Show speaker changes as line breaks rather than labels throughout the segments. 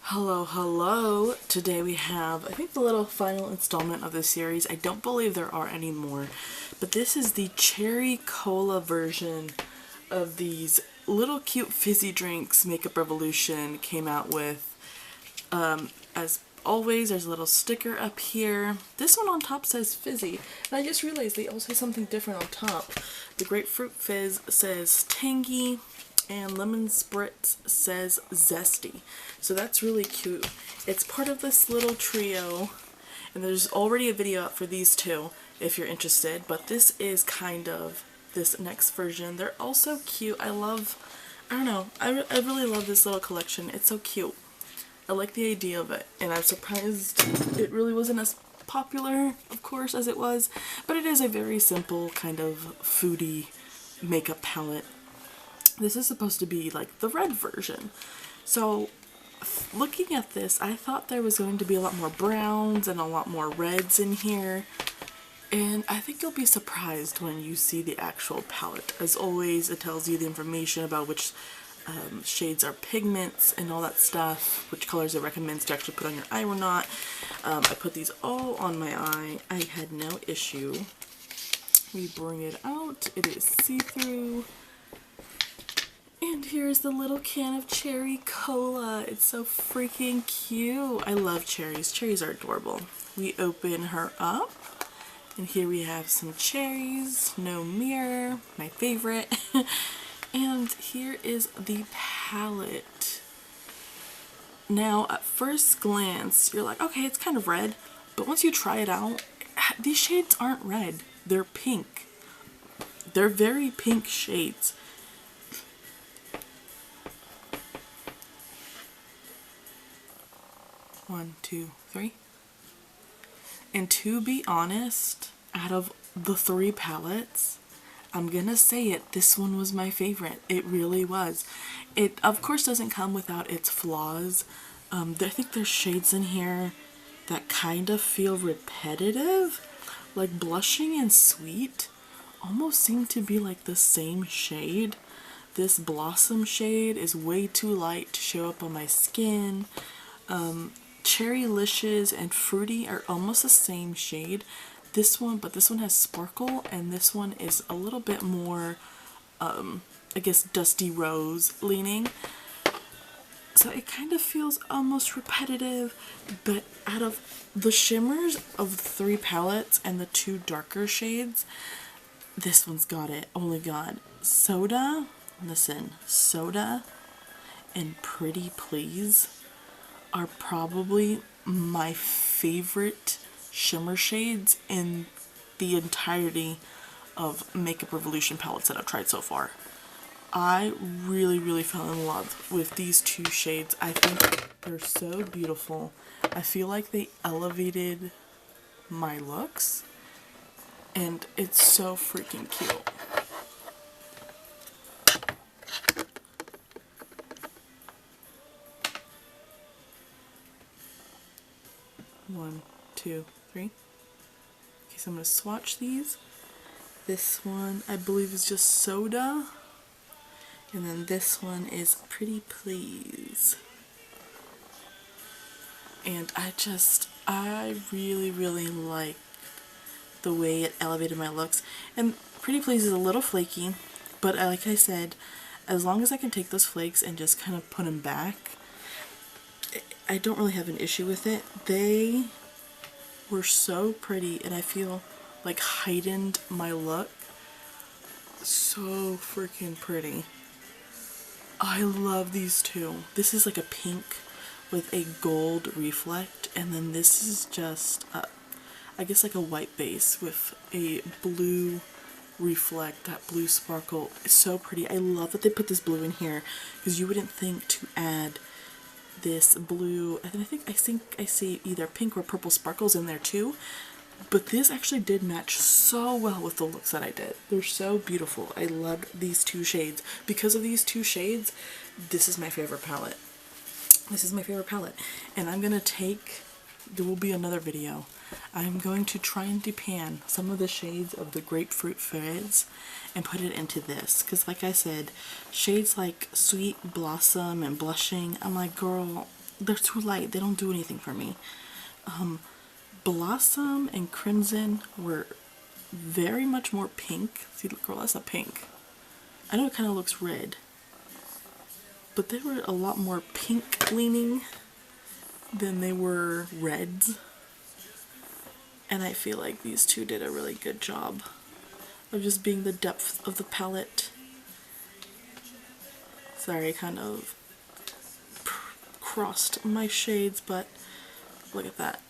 Hello, hello. Today we have, I think, the little final installment of this series. I don't believe there are any more, but this is the cherry cola version of these little cute fizzy drinks Makeup Revolution came out with. As always, there's a little sticker up here. This one on top says fizzy, and I just realized they also have something different on top. The grapefruit fizz says tangy, and lemon spritz says zesty. So that's really cute. It's part of this little trio, and there's already a video out for these two if you're interested, but this is kind of this next version. They're also cute. I don't know, I really love this little collection. It's so cute. I like the idea of it, and I'm surprised it really wasn't as popular, of course, as it was, but it is a very simple kind of foodie makeup palette. This is supposed to be like the red version. So looking at this, I thought there was going to be a lot more browns and a lot more reds in here. And I think you'll be surprised when you see the actual palette. As always, it tells you the information about which shades are pigments and all that stuff, which colors it recommends to actually put on your eye or not. I put these all on my eye. I had no issue. We bring it out. It is see-through. And here's the little can of cherry cola. It's so freaking cute. I love cherries. Cherries are adorable. We open her up, and here we have some cherries. No mirror, my favorite. And here is the palette. Now, at first glance, you're like, okay, it's kind of red. But once you try it out, these shades aren't red. They're pink. They're very pink shades. One, two, three. And to be honest, out of the three palettes, I'm gonna say it, this one was my favorite. It really was. It, of course, doesn't come without its flaws. I think there's shades in here that kind of feel repetitive. Like Blushing and Sweet almost seem to be like the same shade. This Blossom shade is way too light to show up on my skin. Cherrylicious and Fruity are almost the same shade. This one has sparkle, and this one is a little bit more, I guess, dusty rose leaning. So it kind of feels almost repetitive, but out of the shimmers of the three palettes and the two darker shades, this one's got it. Oh my god. Soda, listen, Soda and Pretty Please are probably my favorite shimmer shades in the entirety of Makeup Revolution palettes that I've tried so far. I really fell in love with these two shades. I think they're so beautiful. I feel like they elevated my looks, and it's so freaking cute. One, two, three. Okay, so I'm going to swatch these. This one, I believe, is just Soda. And then this one is Pretty Please. And I really like the way it elevated my looks. And Pretty Please is a little flaky, but like I said, as long as I can take those flakes and just kind of put them back, I don't really have an issue with it. They were so pretty, and I feel like heightened my look. So freaking pretty. I love these two. This is like a pink with a gold reflect, and then this is just, I guess, like a white base with a blue reflect, that blue sparkle. It's so pretty. I love that they put this blue in here, because you wouldn't think to add this blue, and I think I see either pink or purple sparkles in there too, but this actually did match so well with the looks that I did. They're so beautiful. I loved these two shades. Because of these two shades, this is my favorite palette. This is my favorite palette, and I'm gonna take, there will be another video, I'm going to try and depan some of the shades of the grapefruit fizz and put it into this, because like I said, shades like Sweet, Blossom, and Blushing, I'm like, girl, they're too light. They don't do anything for me. Blossom and Crimson were very much more pink. See, girl, that's a pink. I know it kind of looks red, but they were a lot more pink leaning than they were reds. And I feel like these two did a really good job of just being the depth of the palette. Sorry, I kind of crossed my shades, but look at that.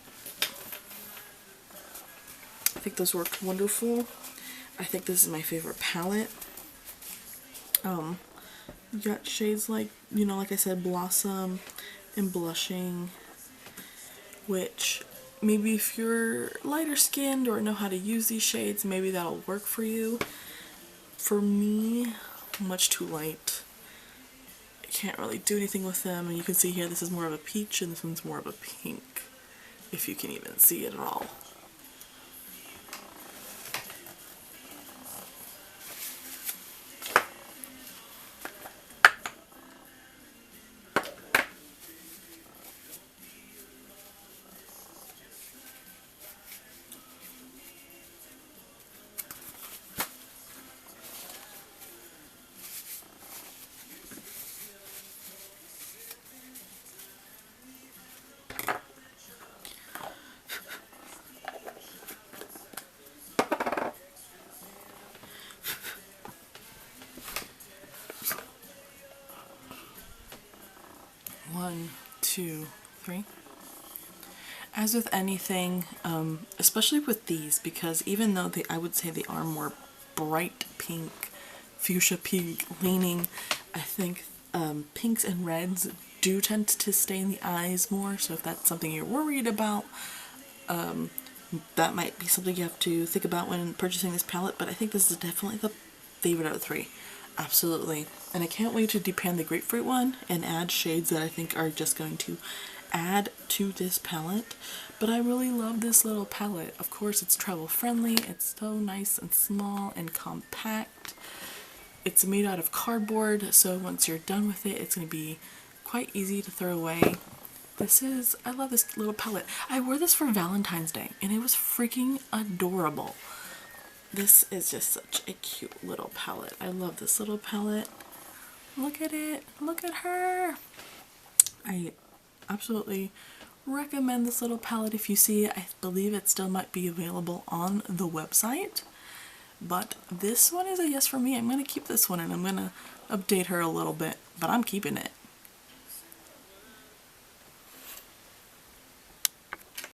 I think those worked wonderful. I think this is my favorite palette. You got shades like, you know, like I said, Blossom and Blushing, which maybe if you're lighter skinned or know how to use these shades, maybe that'll work for you. For me, much too light. I can't really do anything with them, and you can see here this is more of a peach and this one's more of a pink, if you can even see it at all. One, two, three. As with anything, especially with these, because even though I would say they are more bright pink, fuchsia pink leaning, I think pinks and reds do tend to stay in the eyes more. So if that's something you're worried about, that might be something you have to think about when purchasing this palette. But I think this is definitely the favorite out of three. Absolutely. And I can't wait to depan the grapefruit one and add shades that I think are just going to add to this palette. But I really love this little palette. Of course, it's travel friendly. It's so nice and small and compact. It's made out of cardboard, so once you're done with it, it's going to be quite easy to throw away. I love this little palette. I wore this for Valentine's Day and it was freaking adorable. This is just such a cute little palette. I love this little palette. Look at it. Look at her. I absolutely recommend this little palette if you see it. I believe it still might be available on the website. But this one is a yes for me. I'm going to keep this one and I'm going to update her a little bit. But I'm keeping it.